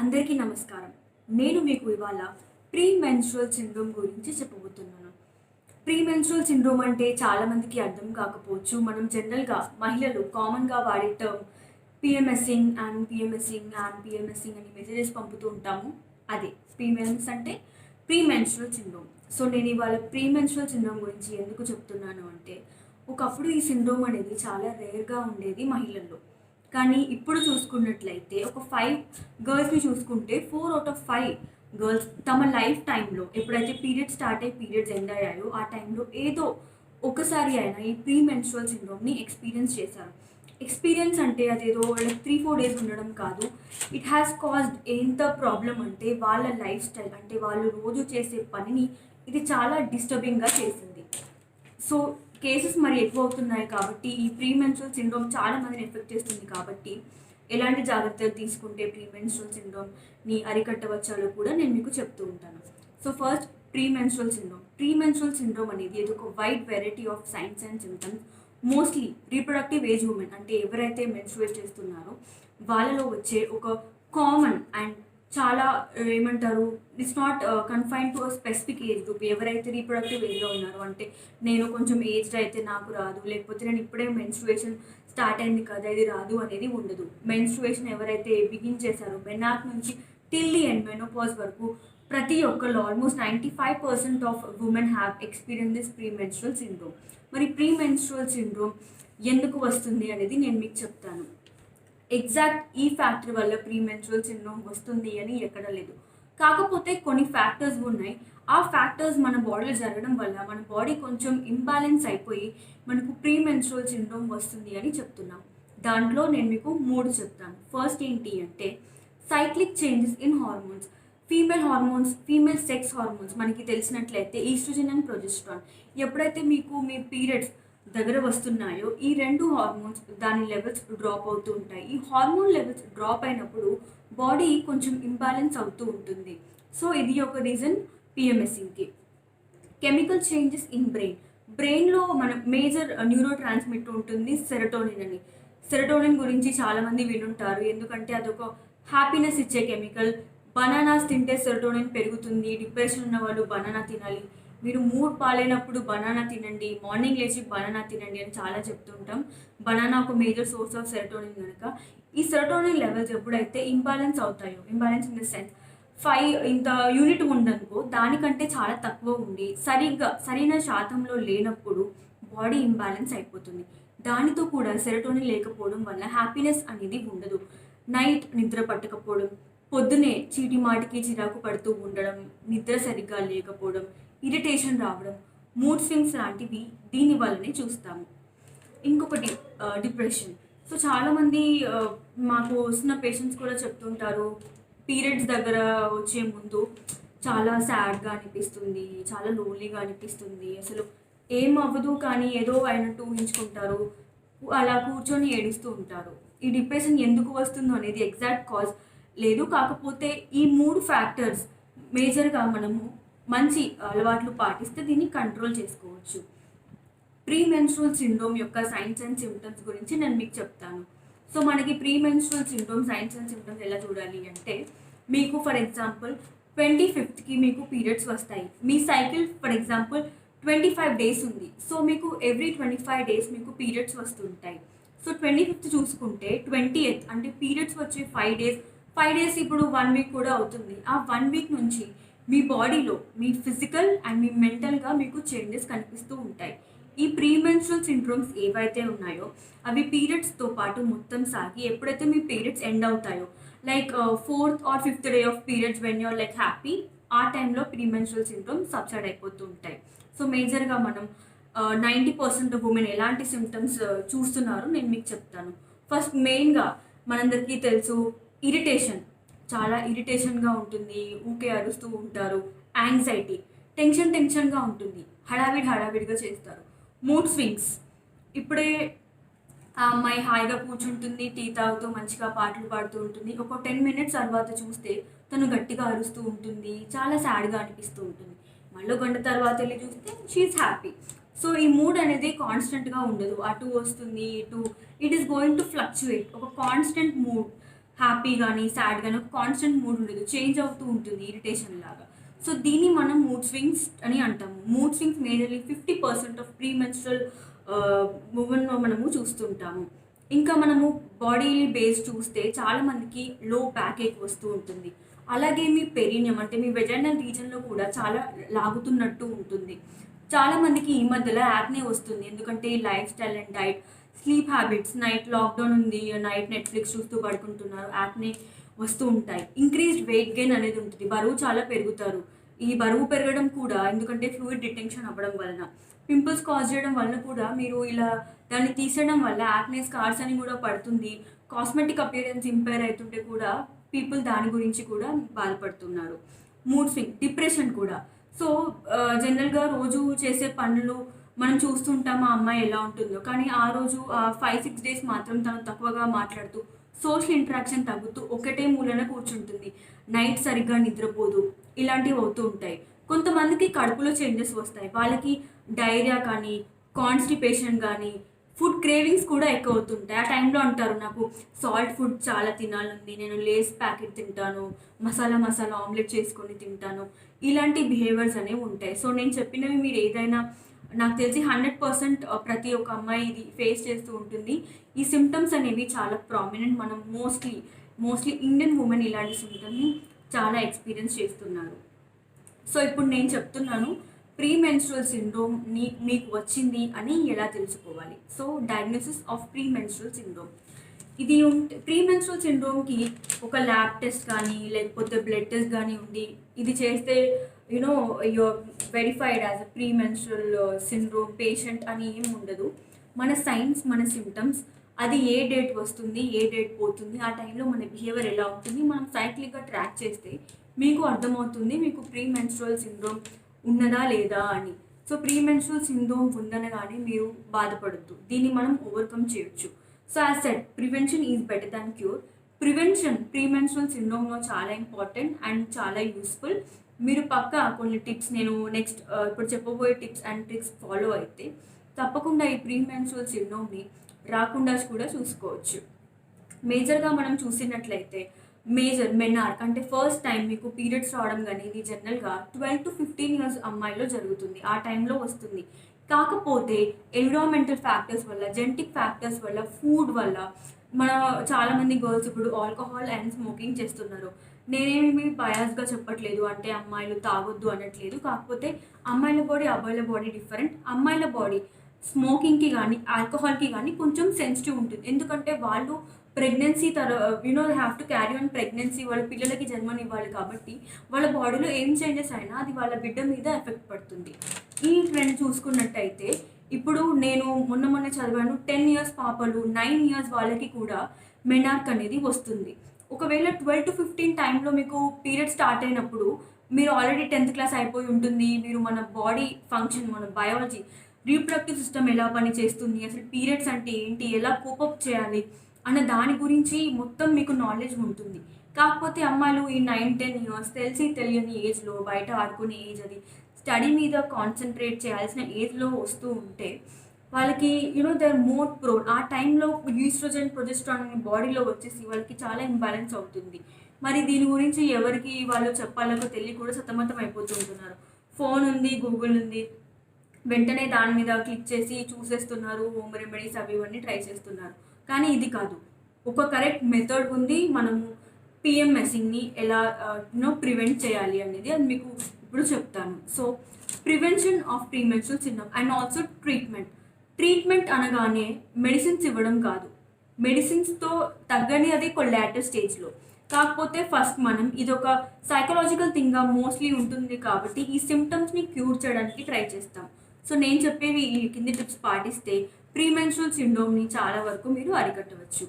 అందరికీ నమస్కారం. నేను మీకు ఇవాళ ప్రీ మెన్స్ట్రువల్ సిండ్రోమ్ గురించి చెప్పబోతున్నాను. ప్రీ మెన్స్ట్రువల్ సిండ్రోమ్ అంటే చాలామందికి అర్థం కాకపోవచ్చు. మనం జనరల్‌గా మహిళలు కామన్‌గా వాడే టర్మ్ పీఎంఎస్సింగ్ అని మెసేజెస్ పంపుతూ ఉంటాము. అదే పీఎంఎస్ అంటే ప్రీ మెన్స్ట్రువల్ సిండ్రోమ్. సో నేను ఇవాళ ప్రీ మెన్స్ట్రువల్ సిండ్రోమ్ గురించి ఎందుకు చెప్తున్నాను అంటే, ఒకప్పుడు ఈ సిండ్రోమ్ అనేది చాలా రేర్‌గా ఉండేది మహిళల్లో. కానీ ఇప్పుడు చూసుకున్నట్లయితే ఒక 5 గర్ల్స్‌ని చూసుకుంటే 4 ఔట్ ఆఫ్ 5 గర్ల్స్ తమ లైఫ్ టైంలో ఎప్పుడైతే పీరియడ్స్ స్టార్ట్ అయ్యి పీరియడ్స్ ఎండ్ అయ్యాయో ఆ టైంలో ఏదో ఒకసారి అయినా ఈ ప్రీ మెన్స్ట్రువల్ సిండ్రోమ్‌ని ఎక్స్‌పీరియన్స్ చేశారు. ఎక్స్‌పీరియన్స్ అంటే అదేదో లైక్ 3, 4 డేస్ ఉండడం కాదు. ఇట్ హ్యాస్ కాజ్డ్ ఎంత ప్రాబ్లమ్ అంటే వాళ్ళ లైఫ్ స్టైల్ అంటే వాళ్ళు రోజు చేసే పనిని ఇది చాలా డిస్టర్బింగ్‌గా చేసింది. సో కేసెస్ మరి ఎక్కువ అవుతున్నాయి కాబట్టి ఈ ప్రీ మెన్స్ట్రువల్ సిండ్రోమ్ చాలా మందిని ఎఫెక్ట్ చేస్తుంది కాబట్టి ఎలాంటి జాగ్రత్తలు తీసుకుంటే ప్రీ మెన్స్ట్రువల్ సిండ్రోమ్ని అరికట్టవచ్చాలో కూడా నేను మీకు చెప్తూ ఉంటాను. So first pre menstrual syndrome. Pre menstrual syndrome అనేది ఇది ఒక wide variety of science and symptoms. Mostly reproductive age women అంటే ఎవరైతే మెన్స్ట్రువేట్ చేస్తున్నారో వాళ్ళలో వచ్చే ఒక కామన్ అండ్ చాలా ఏమంటారు, it's not confine to a specific age group. ఎవరైతే రీప్రొడక్టివ్ ఏజ్లో ఉన్నారో అంటే నేను కొంచెం ఏజ్డ్ అయితే నాకు రాదు, లేకపోతే నేను ఇప్పుడే మెన్స్ట్రువేషన్ స్టార్ట్ అయింది కదా ఇది రాదు అనేది ఉండదు. మెన్స్ట్రువేషన్ ఎవరైతే బిగిన్ చేశారో మెనాక్ నుంచి టిల్ ది ఎండ్ మెనోపాజ్ వరకు ప్రతి ఒక్కళ్ళు almost 95% of women have experience this pre menstrual syndrome. మరి ప్రీ మెన్స్ట్రువల్ సిండ్రోమ్ ఎందుకు వస్తుంది అనేది నేను మీకు చెప్తాను. ఎగ్జాక్ట్ ఈ ఫ్యాక్టర్ వల్ల ప్రీ మెన్స్ట్రువల్ సిండ్రోమ్ వస్తుంది అని ఎక్కడ లేదు. కాకపోతే కొన్ని ఫ్యాక్టర్స్ ఉన్నాయి. ఆ ఫ్యాక్టర్స్ మన బాడీలో జరగడం వల్ల మన బాడీ కొంచెం ఇంబ్యాలెన్స్ అయిపోయి మనకు ప్రీ మెన్స్ట్రువల్ సిండ్రోమ్ వస్తుంది అని చెప్తున్నాం. దాంట్లో నేను మీకు 3 చెప్తాను. ఫస్ట్ ఏంటి అంటే cyclic changes in hormones. Female sex hormones మనకి తెలిసినట్లయితే ఈస్ట్రోజన్ అండ్ ప్రొజెస్ట్రాన్. ఎప్పుడైతే మీకు మీ పీరియడ్స్ దగ్గర వస్తున్నాయో ఈ 2 హార్మోన్స్ దాని లెవెల్స్ డ్రాప్ అవుతూ ఉంటాయి. ఈ హార్మోన్ లెవెల్స్ డ్రాప్ అయినప్పుడు బాడీ కొంచెం ఇంబ్యాలెన్స్ అవుతూ ఉంటుంది. సో ఇది ఒక రీజన్ పిఎంఎస్సింగ్కి. కెమికల్ చేంజెస్ ఇన్ బ్రెయిన్లో మన మేజర్ న్యూరో ట్రాన్స్మిటర్ ఉంటుంది సెరటోనిన్ అని. సెరటోనిన్ గురించి చాలామంది వినుంటారు, ఎందుకంటే అదొక హ్యాపీనెస్ ఇచ్చే కెమికల్. బనానాస్ తింటే సెరటోనిన్ పెరుగుతుంది. డిప్రెషన్ ఉన్న వాళ్ళు బనానా తినాలి, మీరు మూడ్ పాలైనప్పుడు బనానా తినండి, మార్నింగ్ లేచి బనానా తినండి అని చాలా చెప్తుంటాం. బనానా ఒక మేజర్ సోర్స్ ఆఫ్ సెరటోనిన్ కనుక ఈ సెరటోనిన్ లెవెల్స్ ఎప్పుడైతే ఇంబ్యాలెన్స్ అవుతాయో, ఇంబ్యాలెన్స్ ఇన్ ద సెన్స్ 5 ఇంత యూనిట్ ఉందనుకో దానికంటే చాలా తక్కువ ఉండి సరైన శాతంలో లేనప్పుడు బాడీ ఇంబ్యాలెన్స్ అయిపోతుంది. దానితో కూడా సెరటోనిన్ లేకపోవడం వల్ల హ్యాపీనెస్ అనేది ఉండదు. నైట్ నిద్ర పట్టకపోవడం, పొద్దునే చీటి మాటికి చిరాకు పడుతూ ఉండడం, నిద్ర సరిగ్గా లేకపోవడం, ఇరిటేషన్ రావడం, మూడ్ స్వింగ్స్ లాంటివి దీని వల్లనే చూస్తాము. ఇంకొకటి డిప్రెషన్. సో చాలామంది మాకు వస్తున్న పేషెంట్స్ కూడా చెప్తుంటారు, పీరియడ్స్ దగ్గర వచ్చే ముందు చాలా సాడ్గా అనిపిస్తుంది, చాలా లోన్లీగా అనిపిస్తుంది, అసలు ఏం అవ్వదు కానీ ఏదో అయినట్టు ఊహించుకుంటారు, అలా కూర్చొని ఏడుస్తూ ఉంటారు. ఈ డిప్రెషన్ ఎందుకు వస్తుందో అనేది ఎగ్జాక్ట్ కాజ్ లేదు. కాకపోతే ఈ 3 ఫ్యాక్టర్స్ మేజర్గా మనము మంచి అలవాట్లు పాటిస్తే దీన్ని కంట్రోల్ చేసుకోవచ్చు. ప్రీ మెన్స్ట్రువల్ సిండ్రోమ్ యొక్క సైన్స్ అండ్ సిమ్టమ్స్ గురించి నేను మీకు చెప్తాను. సో మనకి pre menstrual syndrome science and symptoms ఎలా చూడాలి అంటే, మీకు ఫర్ ఎగ్జాంపుల్ 25th మీకు పీరియడ్స్ వస్తాయి. మీ సైకిల్ ఫర్ ఎగ్జాంపుల్ 25 డేస్ ఉంది. సో మీకు ఎవ్రీ 25 డేస్ మీకు పీరియడ్స్ వస్తుంటాయి. సో 25th చూసుకుంటే 20th అంటే పీరియడ్స్ వచ్చే 5 డేస్ ఇప్పుడు 1 వీక్ కూడా అవుతుంది. ఆ 1 వీక్ నుంచి మీ బాడీలో మీ ఫిజికల్ అండ్ మీ మెంటల్గా మీకు చేంజెస్ కనిపిస్తూ ఉంటాయి. ఈ ప్రీ మెన్స్ట్రువల్ సిండ్రోమ్స్ ఏవైతే ఉన్నాయో అవి పీరియడ్స్తో పాటు మొత్తం సాగి ఎప్పుడైతే మీ పీరియడ్స్ ఎండ్ అవుతాయో, like 4th or 5th day of periods when you're like happy, ఆ టైంలో ప్రీ మెన్స్ట్రువల్ సిండ్రోమ్స్ సబ్సైడ్ అయిపోతూ ఉంటాయి. సో మేజర్గా మనం 90% ఆఫ్ ఉమెన్ ఎలాంటి సిమ్టమ్స్ చూస్తున్నారో నేను మీకు చెప్తాను. ఫస్ట్ మెయిన్గా మనందరికీ తెలుసు, ఇరిటేషన్. చాలా ఇరిటేషన్గా ఉంటుంది, ఊకే అరుస్తూ ఉంటారు. యాంగ్జైటీ, టెన్షన్గా ఉంటుంది, హడావిడిగా చేస్తారు. మూడ్ స్వింగ్స్, ఇప్పుడే ఆ అమ్మాయి హాయిగా కూర్చుంటుంది, టీ తాగుతూ మంచిగా పాటలు పాడుతూ ఉంటుంది, ఒక 10 minutes తర్వాత చూస్తే తను గట్టిగా అరుస్తూ ఉంటుంది, చాలా సాడ్గా అనిపిస్తూ ఉంటుంది. మళ్ళీ గంట తర్వాత వెళ్ళి చూస్తే షీఈస్ హ్యాపీ. సో ఈ మూడ్ అనేది కాన్స్టెంట్గా ఉండదు, అటు వస్తుంది ఇటు, it is going to fluctuate. ఒక కాన్స్టెంట్ మూడ్ హ్యాపీ కానీ సాడ్ కానీ ఒక కాన్స్టెంట్ మూడ్ ఉండదు, చేంజ్ అవుతూ ఉంటుంది ఇరిటేషన్ లాగా. సో దీన్ని మనం మూడ్ స్వింగ్స్ అని అంటాము. Mood swings majorly 50% of pre menstrual మూమెంట్లో మనము చూస్తుంటాము. ఇంకా మనము బాడీ బేస్ చూస్తే చాలామందికి లో బ్యాక్ ఏక్ వస్తూ ఉంటుంది. అలాగే మీ పెరినియం అంటే మీ వెజైనల్ రీజన్లో కూడా చాలా లాగుతున్నట్టు ఉంటుంది. చాలామందికి ఈ మధ్యలో యాక్నే వస్తుంది, ఎందుకంటే life style and diet, sleep habits, night lockdown ఉంది, నైట్ నెట్ఫ్లిక్స్ చూస్తూ పడుకుంటున్నారు, యాక్నే వస్తూ ఉంటాయి. ఇంక్రీజ్డ్ వెయిట్ గెయిన్ అనేది ఉంటుంది, బరువు చాలా పెరుగుతారు. ఈ బరువు పెరగడం కూడా ఎందుకంటే ఫ్లూయిడ్ డిటెన్షన్ అవ్వడం వలన, పింపుల్స్ కాజ్ చేయడం వలన కూడా మీరు ఇలా దాన్ని తీసేయడం వల్ల యాక్నే స్కార్స్ అని కూడా పడుతుంది. కాస్మెటిక్ అపియరెన్స్ ఇంపైర్ అవుతుంటే కూడా పీపుల్ దాని గురించి కూడా బాధపడుతున్నారు. మూడ్ స్వింగ్, డిప్రెషన్ కూడా. సో జనరల్గా రోజు చేసే పనులు మనం చూస్తుంటాం ఆ అమ్మాయి ఎలా ఉంటుందో, కానీ ఆ రోజు 5-6 డేస్ మాత్రం తను తక్కువగా మాట్లాడుతూ సోషల్ ఇంటరాక్షన్ తగ్గుతూ ఒకటే మూలన కూర్చుంటుంది, నైట్ సరిగ్గా నిద్రపోదు, ఇలాంటివి అవుతూ ఉంటాయి. కొంతమందికి కడుపులో చేంజెస్ వస్తాయి, వాళ్ళకి డైరియా కానీ కాన్స్టిపేషన్ కానీ ఫుడ్ క్రేవింగ్స్ కూడా ఎక్కువ అవుతుంటాయి. ఆ టైంలో అంటారు నాకు సాల్ట్ ఫుడ్ చాలా తినాలని, నేను లేస్ ప్యాకెట్ తింటాను, మసాలా ఆమ్లెట్ చేసుకొని తింటాను, ఇలాంటి బిహేవియర్స్ అనేవి ఉంటాయి. సో నేను చెప్పినవి మీరు ఏదైనా, నాకు తెలిసి 100% ప్రతి ఒక్క అమ్మాయి ఇది ఫేస్ చేస్తూ ఉంటుంది. ఈ సిమ్టమ్స్ అనేవి చాలా ప్రామినెంట్. మనం మోస్ట్లీ ఇండియన్ ఉమెన్ ఇలాంటి సిమ్టమ్ని చాలా ఎక్స్పీరియన్స్ చేస్తున్నారు. సో ఇప్పుడు నేను చెప్తున్నాను ప్రీ మెన్స్ట్రువల్ సిండ్రోమ్ మీకు వచ్చింది అని ఎలా తెలుసుకోవాలి. So diagnosis of pre menstrual syndrome, ఇది ప్రీ మెన్స్ట్రువల్ సిండ్రోమ్కి ఒక ల్యాబ్ టెస్ట్ కానీ లేకపోతే బ్లడ్ టెస్ట్ కానీ ఉంది, ఇది చేస్తే you're verified as a premenstrual syndrome patient అని ఏం ఉండదు. మన సైన్స్, మన సిమ్టమ్స్, అది ఏ డేట్ వస్తుంది, ఏ డేట్ పోతుంది, ఆ టైంలో మన బిహేవియర్ ఎలా ఉంటుంది, మనం సైక్లిక్గా ట్రాక్ చేస్తే మీకు అర్థమవుతుంది మీకు ప్రీ మెన్స్ట్రువల్ సిండ్రోమ్ ఉన్నదా లేదా అని. సో ప్రీ మెన్స్ట్రువల్ సిండ్రోమ్ ఉందనగానే మీరు బాధపడద్దు, దీన్ని మనం ఓవర్కమ్ చేయొచ్చు. So as said, prevention is better than cure. Prevention premenstrual సిండ్రోమ్లో చాలా ఇంపార్టెంట్ అండ్ చాలా యూస్ఫుల్. మీరు పక్కా కొన్ని టిప్స్, నేను నెక్స్ట్ ఇప్పుడు చెప్పబోయే టిప్స్ అండ్ ట్రిక్స్ ఫాలో అయితే తప్పకుండా ఈ ప్రీ మెన్స్ట్రువల్ సిండ్రోమ్ని రాకుండా కూడా చూసుకోవచ్చు. మేజర్గా మనం చూసినట్లయితే మెనార్క్ అంటే ఫస్ట్ టైం మీకు పీరియడ్స్ రావడం కానీ ఇది జనరల్గా 12 to 15 ఇయర్స్ అమ్మాయిలో జరుగుతుంది, ఆ టైంలో వస్తుంది. కాకపోతే ఎన్విరాన్మెంటల్ ఫ్యాక్టర్స్ వల్ల, జెనెటిక్ ఫ్యాక్టర్స్ వల్ల, ఫుడ్ వల్ల మన చాలామంది గర్ల్స్ ఇప్పుడు ఆల్కహాల్ అండ్ స్మోకింగ్ చేస్తున్నారు. నేనేమి బయాస్గా చెప్పట్లేదు, అంటే అమ్మాయిలు తాగొద్దు అనట్లేదు. కాకపోతే అమ్మాయిల బాడీ, అబ్బాయిల బాడీ డిఫరెంట్. అమ్మాయిల బాడీ స్మోకింగ్కి కానీ ఆల్కహాల్కి కానీ కొంచెం సెన్సిటివ్ ఉంటుంది, ఎందుకంటే వాళ్ళు pregnancy have to carry on pregnancy, వాళ్ళ పిల్లలకి జన్మనివ్వాలి. కాబట్టి వాళ్ళ బాడీలో ఏం చేంజెస్ అయినా అది వాళ్ళ బిడ్డ మీద ఎఫెక్ట్ పడుతుంది. ఈ ట్రెండ్ చూసుకున్నట్టయితే ఇప్పుడు నేను మొన్న చదివాను, 10 ఇయర్స్ పాపలు, 9 ఇయర్స్ వాళ్ళకి కూడా మెనార్క్ అనేది వస్తుంది. ఒకవేళ 12 to 15 టైంలో మీకు పీరియడ్ స్టార్ట్ అయినప్పుడు మీరు ఆల్రెడీ 10th క్లాస్ అయిపోయి ఉంటుంది. మీరు మన బాడీ ఫంక్షన్, మన బయాలజీ, రీప్రొడక్టివ్ సిస్టమ్ ఎలా పనిచేస్తుంది, అసలు పీరియడ్స్ అంటే ఏంటి, ఎలా కోపప్ చేయాలి అన్న దాని గురించి మొత్తం మీకు నాలెడ్జ్ ఉంటుంది. కాకపోతే అమ్మాయిలు ఈ 9-10 ఇయర్స్ తెలియని ఏజ్లో, బయట ఆడుకునే ఏజ్, అది స్టడీ మీద కాన్సన్ట్రేట్ చేయాల్సిన ఏజ్లో వస్తూ ఉంటే వాళ్ళకి దే ఆర్ మోర్ ప్రోన్. ఆ టైంలో ఈస్ట్రోజన్, ప్రొజెస్ట్రాన్ అనే బాడీలో వచ్చేసి వాళ్ళకి చాలా ఇంబ్యాలెన్స్ అవుతుంది. మరి దీని గురించి ఎవరికి వాళ్ళు చెప్పాలో తెలియ కూడా సతమతం అయిపోతూ ఉంటున్నారు. ఫోన్ ఉంది, గూగుల్ ఉంది, వెంటనే దాని మీద క్లిక్ చేసి చూసేస్తున్నారు, హోమ్ రెమెడీస్ అవి ఇవన్నీ ట్రై చేస్తున్నారు. కానీ ఇది కాదు, ఒక కరెక్ట్ మెథడ్ ఉంది. మనము పిఎంఎస్ని ఎలా ప్రివెంట్ చేయాలి అనేది అది మీకు ఇప్పుడు చెప్తాను. So prevention of pre menstrual syndrome and also treatment అనగానే మెడిసిన్స్ ఇవ్వడం కాదు, మెడిసిన్స్తో తగ్గని అది ఒక లేటర్ స్టేజ్లో. కాకపోతే ఫస్ట్ మనం ఇది ఒక సైకలాజికల్ థింగ్గా మోస్ట్లీ ఉంటుంది కాబట్టి ఈ సిమ్టమ్స్ని క్యూర్ చేయడానికి ట్రై చేస్తాం. సో నేను చెప్పేవి ఈ కింది టిప్స్ పాటిస్తే ప్రీ మెన్స్ట్రువల్ సిండ్రోమ్ని చాలా వరకు మీరు అరికట్టవచ్చు.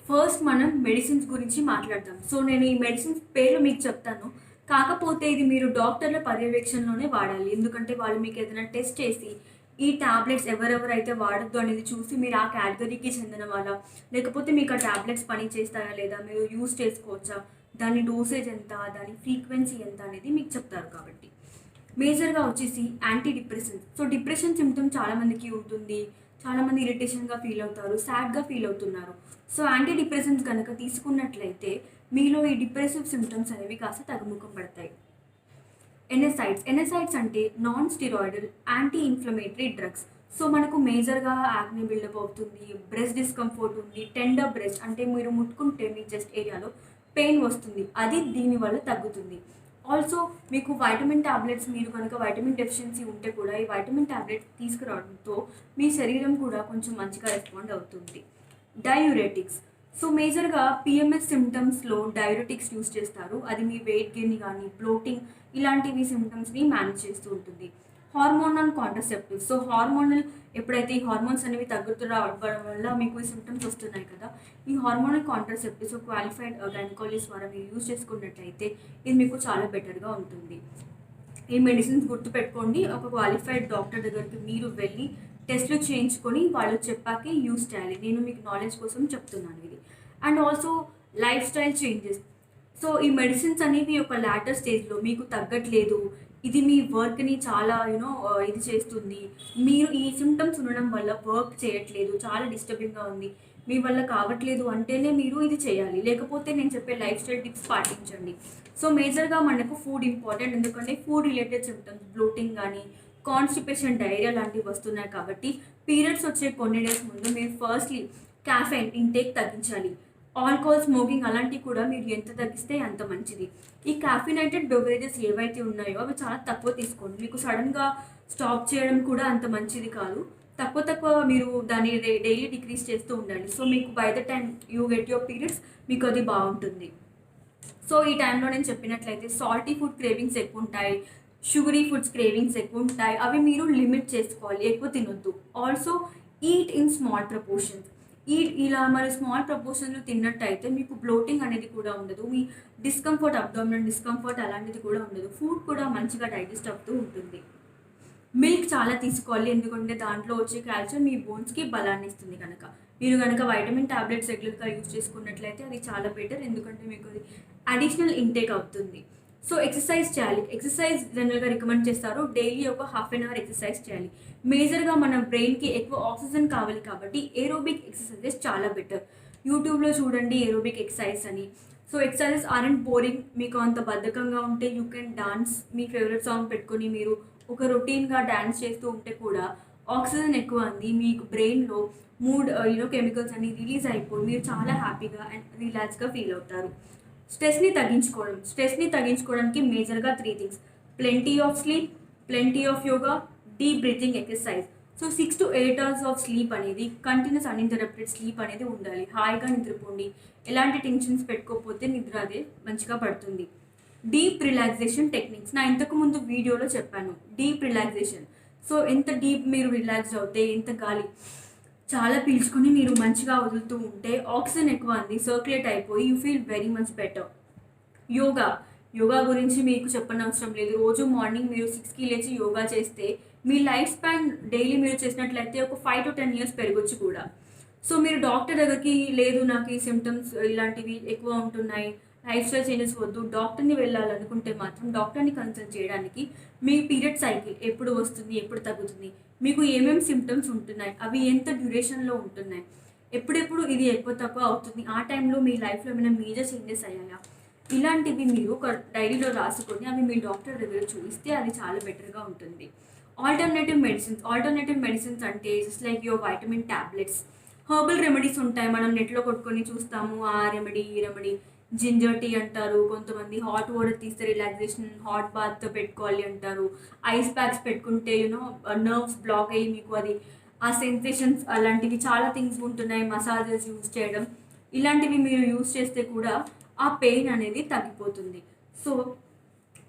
ఫస్ట్ మనం మెడిసిన్స్ గురించి మాట్లాడతాం. సో నేను ఈ మెడిసిన్స్ పేర్లు మీకు చెప్తాను, కాకపోతే ఇది మీరు డాక్టర్ల పర్యవేక్షణలోనే వాడాలి. ఎందుకంటే వాళ్ళు మీకు ఏదైనా టెస్ట్ చేసి ఈ ట్యాబ్లెట్స్ ఎవరెవరైతే వాడద్దు అనేది చూసి మీరు ఆ కేటగిరీకి చెందిన వాళ్ళ, లేకపోతే మీకు ఆ ట్యాబ్లెట్స్ పని చేస్తాయా లేదా, మీరు యూజ్ చేసుకోవచ్చా, దాని డోసేజ్ ఎంత, దాని ఫ్రీక్వెన్సీ ఎంత అనేది మీకు చెప్తారు. కాబట్టి మేజర్గా వచ్చేసి anti depressants. So depression symptom చాలామందికి ఉంటుంది, చాలామంది ఇరిటేషన్గా ఫీల్ అవుతారు, సాడ్గా ఫీల్ అవుతున్నారు. సో యాంటీ డిప్రెసెంట్స్ కనుక తీసుకున్నట్లయితే మీలో ఈ డిప్రెసివ్ సిమ్టమ్స్ అనేవి కాస్త తగ్గుముఖం పడతాయి. ఎన్ఎసైడ్స్ అంటే non steroidal anti inflammatory drugs. So మనకు మేజర్గా యాక్నే బిల్డప్ అవుతుంది, బ్రెస్ట్ డిస్కంఫర్ట్ ఉంది, టెండర్ బ్రెస్ట్ అంటే మీరు ముట్టుకుంటే మీ చెస్ట్ ఏరియాలో పెయిన్ వస్తుంది, అది దీనివల్ల తగ్గుతుంది. ఆల్సో మీకు వైటమిన్ టాబ్లెట్స్, మీరు కనుక వైటమిన్ డెఫిషియన్సీ ఉంటే కూడా ఈ వైటమిన్ టాబ్లెట్స్ తీసుకురావడంతో మీ శరీరం కూడా కొంచెం మంచిగా రెస్పాండ్ అవుతుంది. డయూరెటిక్స్. సో మేజర్గా పిఎంఎస్ సిమ్టమ్స్లో డయూరెటిక్స్ యూస్ చేస్తారు. అది మీ వెయిట్ గెయిన్ కానీ బ్లోటింగ్ ఇలాంటివి సిమ్టమ్స్ని మేనేజ్ చేస్తూ ఉంటుంది. Hormonal contraceptives. సో ఎప్పుడైతే ఈ హార్మోన్స్ అనేవి తగ్గుతూ రావడం వల్ల మీకు ఈ సిమ్టమ్స్ వస్తున్నాయి కదా, ఈ హార్మోనల్ కాంట్రసెప్టివ్స్ క్వాలిఫైడ్ గైనకాలజిస్ట్ ద్వారా మీరు యూజ్ చేసుకున్నట్లయితే ఇది మీకు చాలా బెటర్గా ఉంటుంది. ఈ మెడిసిన్స్ గుర్తుపెట్టుకోండి, ఒక క్వాలిఫైడ్ డాక్టర్ దగ్గరికి మీరు వెళ్ళి టెస్ట్లు చేయించుకొని వాళ్ళు చెప్పాకే యూజ్ చేయాలి. నేను మీకు నాలెడ్జ్ కోసం చెప్తున్నాను ఇది. And also life style changes. So ఈ మెడిసిన్స్ అనేవి ఒక లాటర్ స్టేజ్లో మీకు తగ్గట్లేదు, ఇది మీ వర్క్ని చాలా ఇది చేస్తుంది, మీరు ఈ సిమ్టమ్స్ ఉండడం వల్ల వర్క్ చేయట్లేదు, చాలా డిస్టర్బింగ్గా ఉంది, మీ వల్ల కావట్లేదు అంటేనే మీరు ఇది చేయాలి, లేకపోతే నేను చెప్పే లైఫ్ స్టైల్ టిప్స్ పాటించండి. సో మేజర్గా మనకు ఫుడ్ ఇంపార్టెంట్, ఎందుకంటే ఫుడ్ రిలేటెడ్ సిమ్టమ్స్ బ్లోటింగ్ కానీ కాన్స్టిపేషన్, డైరియా లాంటివి వస్తున్నాయి కాబట్టి పీరియడ్స్ వచ్చే కొన్ని డేస్ ముందు మీరు ఫస్ట్లీ క్యాఫెయిన్ ఇంటేక్ తగ్గించాలి. ఆల్కహాల్, స్మోకింగ్ అలాంటివి కూడా మీరు ఎంత తగ్గిస్తే అంత మంచిది. ఈ క్యాఫినేటెడ్ బెవరేజెస్ ఏవైతే ఉన్నాయో అవి చాలా తక్కువ తీసుకోండి. మీకు సడన్గా స్టాప్ చేయడం కూడా అంత మంచిది కాదు. తక్కువ మీరు దాన్ని డైలీ డిక్రీజ్ చేస్తూ ఉండాలి. సో మీకు by the time you get your periods మీకు అది బాగుంటుంది. సో ఈ టైంలో నేను చెప్పినట్లయితే సాల్టీ ఫుడ్ క్రేవింగ్స్ ఎక్కువ ఉంటాయి, షుగరీ ఫుడ్స్ క్రేవింగ్స్ ఎక్కువ ఉంటాయి, అవి మీరు లిమిట్ చేసుకోవాలి, ఎక్కువ తినొద్దు. Also eat in small proportions. ఇలా మరి స్మాల్ ప్రపోర్షన్లో తిన్నట్టయితే మీకు బ్లోటింగ్ అనేది కూడా ఉండదు, మీ డిస్కంఫర్ట్, అబ్డామినల్ డిస్కంఫర్ట్ అలాంటిది కూడా ఉండదు, ఫుడ్ కూడా మంచిగా డైజెస్ట్ అవుతూ ఉంటుంది. మిల్క్ చాలా తీసుకోవాలి, ఎందుకంటే దాంట్లో వచ్చే కాల్షియం మీ బోన్స్కి బలాన్ని ఇస్తుంది. మీరు కనుక వైటమిన్ టాబ్లెట్స్ రెగ్యులర్గా యూజ్ చేసుకున్నట్లయితే అది చాలా బెటర్, ఎందుకంటే మీకు అది అడిషనల్ ఇంటేక్ అవుతుంది. సో ఎక్సర్సైజ్ చేయాలి. ఎక్సర్సైజ్ జనరల్గా రికమెండ్ చేస్తారు, డైలీ ఒక ½ అవర్ ఎక్సర్సైజ్ చేయాలి. మేజర్గా మన బ్రెయిన్కి ఎక్కువ ఆక్సిజన్ కావాలి కాబట్టి ఏరోబిక్ ఎక్సర్సైజెస్ చాలా బెటర్. యూట్యూబ్లో చూడండి ఏరోబిక్ ఎక్సర్సైజ్ అని. సో ఎక్సర్సైజెస్ ఆర్ఎంట్ బోరింగ్, మీకు అంత బద్ధకంగా ఉంటే you can dance, me favourite song పెట్టుకొని మీరు ఒక రొటీన్గా డ్యాన్స్ చేస్తూ ఉంటే కూడా ఆక్సిజన్ ఎక్కువ అంది మీకు బ్రెయిన్లో మూడ్ కెమికల్స్ అన్ని రిలీజ్ అయిపోయి మీరు చాలా హ్యాపీగా అండ్ రిలాక్స్గా ఫీల్ అవుతారు. స్ట్రెస్ని తగ్గించుకోవడానికి మేజర్గా 3 things: plenty of sleep, plenty of yoga, deep breathing exercise. So 6 to 8 hours of sleep అనేది, కంటిన్యూస్ అన్ఇంటరప్టెడ్ స్లీప్ అనేది ఉండాలి. హాయిగా నిద్రపోండి, ఎలాంటి టెన్షన్స్ పెట్టుకోకపోతే నిద్ర అదే మంచిగా పడుతుంది. డీప్ రిలాక్సేషన్ టెక్నిక్స్ నా ఇంతకుముందు వీడియోలో చెప్పాను. డీప్ రిలాక్సేషన్, సో ఎంత డీప్ మీరు రిలాక్స్ అవుతే, ఎంత గాలి చాలా పీల్చుకొని మీరు మంచిగా వదులుతూ ఉంటే ఆక్సిజన్ ఎక్కువ అంది సర్క్యులేట్ అయిపోయి you feel very much better. Yoga గురించి మీకు చెప్పనవసరం లేదు. రోజు మార్నింగ్ మీరు 6కి లేచి యోగా చేస్తే మీ లైఫ్ స్పాన్ డైలీ మీరు చేసినట్లయితే ఒక 5 to 10 years పెరగచ్చు కూడా. సో మీరు డాక్టర్ దగ్గరికి లేదు నాకు ఈ సిమ్టమ్స్ ఇలాంటివి ఎక్కువ ఉంటున్నాయి, లైఫ్ స్టైల్ చేంజెస్ వద్దు, డాక్టర్ని వెళ్ళాలనుకుంటే మాత్రం డాక్టర్ని కన్సల్ట్ చేయడానికి మీ పీరియడ్ సైకిల్ ఎప్పుడు వస్తుంది, ఎప్పుడు తగ్గుతుంది, మీకు ఏమేమి సిమ్టమ్స్ ఉంటున్నాయి, అవి ఎంత డ్యూరేషన్లో ఉంటున్నాయి, ఎప్పుడెప్పుడు ఇది ఎక్కువ తక్కువ అవుతుంది, ఆ టైంలో మీ లైఫ్లో ఏమైనా మేజర్ చేంజెస్ అయ్యాయా, ఇలాంటివి మీరు ఒక డైరీలో రాసుకొని అవి మీ డాక్టర్ దగ్గర చూపిస్తే అది చాలా బెటర్గా ఉంటుంది. ఆల్టర్నేటివ్ మెడిసిన్స్ అంటే just like your vitamin tablets, herbal remedies ఉంటాయి, మనం నెట్లో కొట్టుకొని చూస్తాము, ఆ రెమెడీ ఈ రెమెడీ. జింజర్ టీ అంటారు, కొంతమంది హాట్ వాటర్ తీస్తే రిలాక్సేషన్, హాట్ బాత్ పెట్టుకోవాలి అంటారు, ఐస్ ప్యాక్స్ పెట్టుకుంటే నర్వ్స్ బ్లాక్ అయ్యి మీకు అది ఆ సెన్సేషన్స్ అలాంటివి చాలా థింగ్స్ ఉంటున్నాయి, మసాజెస్ యూజ్ చేయడం, ఇలాంటివి మీరు యూజ్ చేస్తే కూడా ఆ పెయిన్ అనేది తగ్గిపోతుంది. సో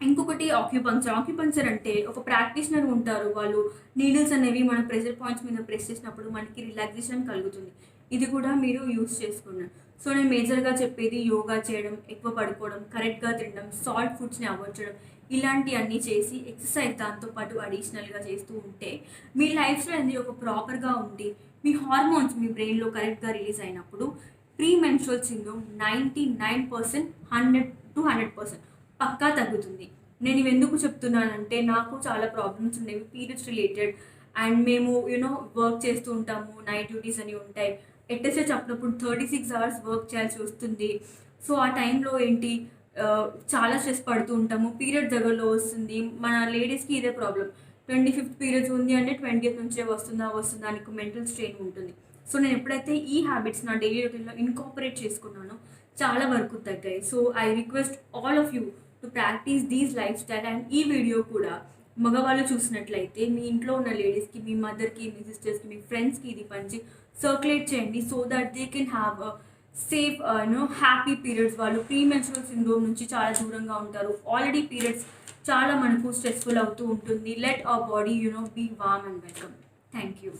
ఇంకొకటి ఆక్యుపంక్చర్ అంటే ఒక ప్రాక్టీషనర్ ఉంటారు, వాళ్ళు నీడిల్స్ అనేవి మన ప్రెషర్ పాయింట్స్ మీద ప్రెస్ చేసినప్పుడు మనకి రిలాక్సేషన్ కలుగుతుంది, ఇది కూడా మీరు యూజ్ చేసుకున్నారు. సో నేను మేజర్గా చెప్పేది యోగా చేయడం, ఎక్కువ పడుకోవడం, కరెక్ట్గా తినడం, సాల్ట్ ఫుడ్స్ని అవాయిడ్ చేయడం, ఇలాంటివన్నీ చేసి ఎక్సర్సైజ్ దాంతోపాటు అడిషనల్గా చేస్తూ ఉంటే మీ లైఫ్ స్టైల్ అనేది ఒక ప్రాపర్గా ఉండి మీ హార్మోన్స్ మీ బ్రెయిన్లో కరెక్ట్గా రిలీజ్ అయినప్పుడు ప్రీ మెన్స్ట్రువల్ సిండ్రోమ్ 99%, 100 to 100% పక్కా తగ్గుతుంది. నేను ఇవి ఎందుకు చెప్తున్నానంటే నాకు చాలా ప్రాబ్లమ్స్ ఉండేవి పీరియడ్స్ రిలేటెడ్, అండ్ మేము వర్క్ చేస్తూ ఉంటాము, నైట్ డ్యూటీస్ అని ఉంటాయి. ఎట్ఎస్ఏ చెప్పినప్పుడు 36 అవర్స్ వర్క్ చేయాల్సి వస్తుంది. సో ఆ టైంలో ఏంటి చాలా స్ట్రెస్ పడుతూ ఉంటాము. పీరియడ్ దగ్గరలో వస్తుంది. మన లేడీస్కి ఇదే ప్రాబ్లం. 25th పీరియడ్స్ ఉంది అంటే 20th నుంచే వస్తుందా దానికి మెంటల్ స్ట్రెయిన్ ఉంటుంది. సో నేను ఎప్పుడైతే ఈ హ్యాబిట్స్ నా డైలీ రొటీన్లో ఇన్కాపరేట్ చేసుకున్నానో చాలా వరకు తగ్గాయి. So I request all of you to practice these life style. And ఈ వీడియో కూడా మగవాళ్ళు చూసినట్లయితే మీ ఇంట్లో ఉన్న లేడీస్కి, మీ మదర్కి, మీ సిస్టర్స్కి, మీ ఫ్రెండ్స్కి ఇది పంచి సర్క్యులేట్ చేయండి. So that they can have safe happy periods. వాళ్ళు ప్రీ మెన్స్ట్రువల్ సిండ్రోమ్ నుంచి చాలా దూరంగా ఉంటారు. ఆల్రెడీ పీరియడ్స్ చాలా మనకు స్ట్రెస్ఫుల్ అవుతూ ఉంటుంది. Let our body be warm and welcome. Thank you.